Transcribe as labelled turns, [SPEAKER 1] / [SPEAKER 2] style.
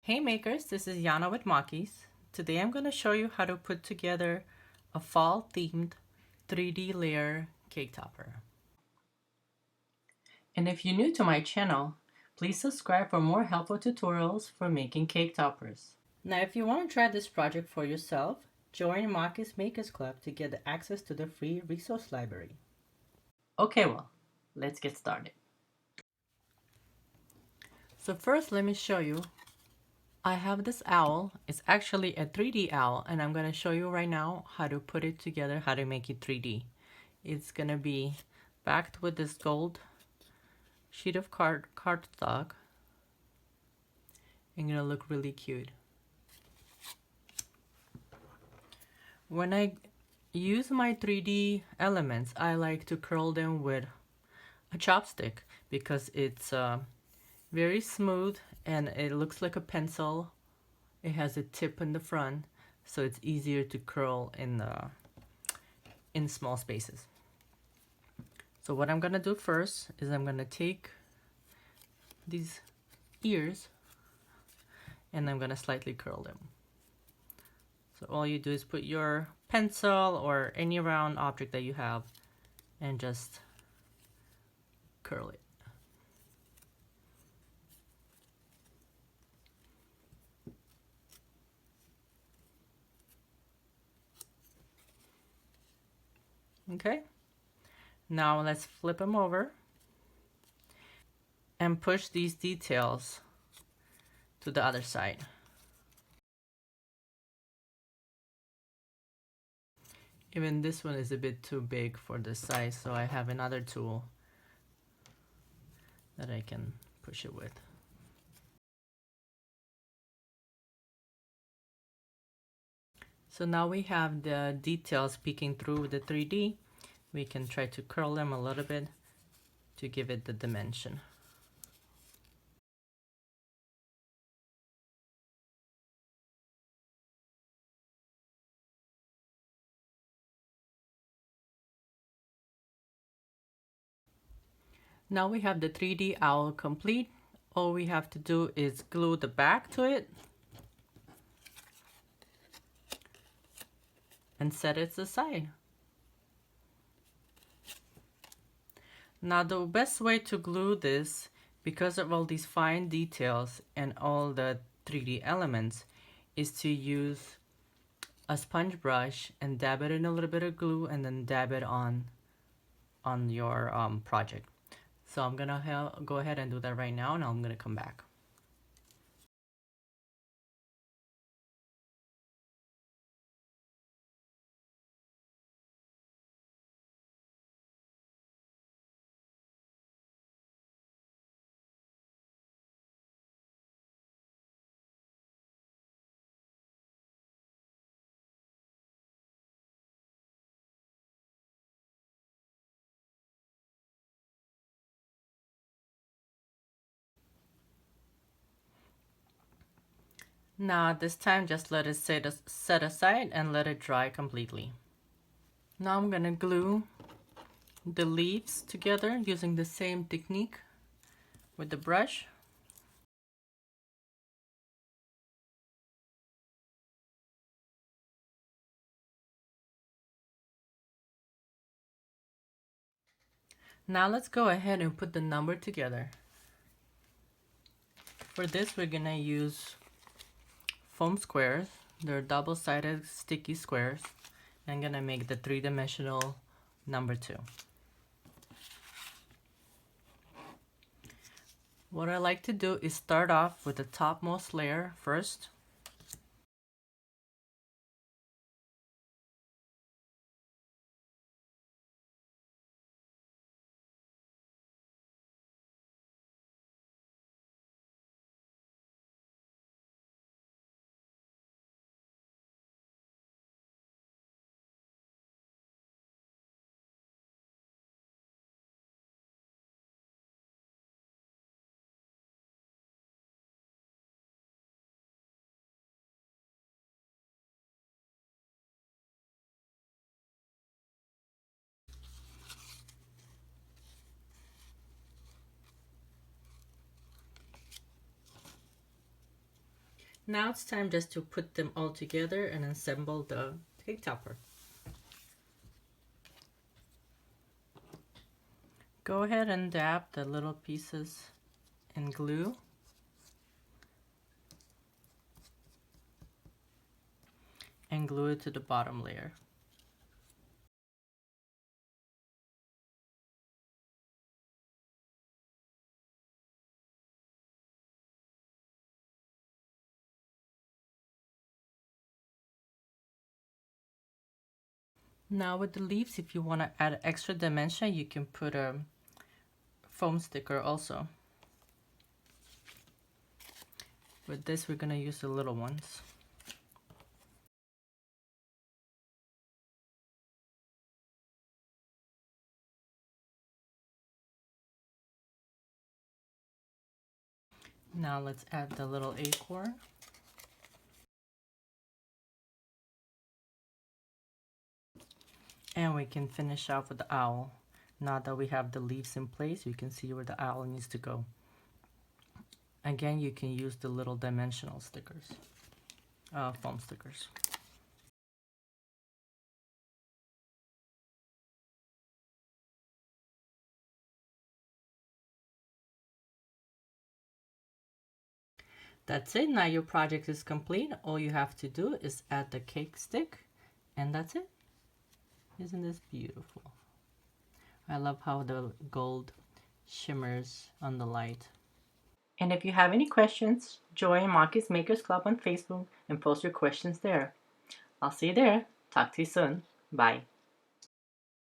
[SPEAKER 1] Hey makers, this is Yana with Mockys. Today I'm going to show you how to put together a fall themed 3D layer cake topper. And if you're new to my channel, please subscribe for more helpful tutorials for making cake toppers. Now if you want to try this project for yourself, join Mockys Makers Club to get access to the free resource library. Okay, well, let's get started. So first let me show you I have this owl. It's actually a 3D owl, and I'm going to show you right now how to put it together, how to make it 3D. It's going to be backed with this gold sheet of cardstock and going to look really cute. When I use my 3D elements, I like to curl them with a chopstick because it's very smooth and it looks like a pencil. It has a tip in the front, so it's easier to curl in small spaces. So what I'm gonna do first is I'm gonna take these ears and I'm gonna slightly curl them. So all you do is put your pencil or any round object that you have and just curl it. Okay, now let's flip them over and push these details to the other side. Even this one is a bit too big for this size, so I have another tool that I can push it with. So now we have the details peeking through the 3D. We can try to curl them a little bit to give it the dimension. Now we have the 3D owl complete. All we have to do is glue the back to it and set it aside. Now the best way to glue this, because of all these fine details and all the 3D elements, is to use a sponge brush and dab it in a little bit of glue and then dab it on your project. So I'm gonna go ahead and do that right now, and I'm gonna come back. Now this time just let it set aside and let it dry completely. Now I'm gonna glue the leaves together using the same technique with the brush. Now let's go ahead and put the number together. For this we're gonna use foam squares. They're double-sided sticky squares. I'm gonna make the three-dimensional number 2. What I like to do is start off with the topmost layer first. Now it's time just to put them all together and assemble the cake topper. Go ahead and dab the little pieces in glue. And glue it to the bottom layer. Now with the leaves, if you want to add extra dimension, you can put a foam sticker also. With this, we're going to use the little ones. Now let's add the little acorn. And we can finish off with the owl. Now that we have the leaves in place, you can see where the owl needs to go. Again, you can use the little dimensional stickers, foam stickers. That's it. Now your project is complete. All you have to do is add the cake stick, and that's it. Isn't this beautiful? I love how the gold shimmers on the light. And if you have any questions, join Mockys Makers Club on Facebook and post your questions there. I'll see you there. Talk to you soon. Bye.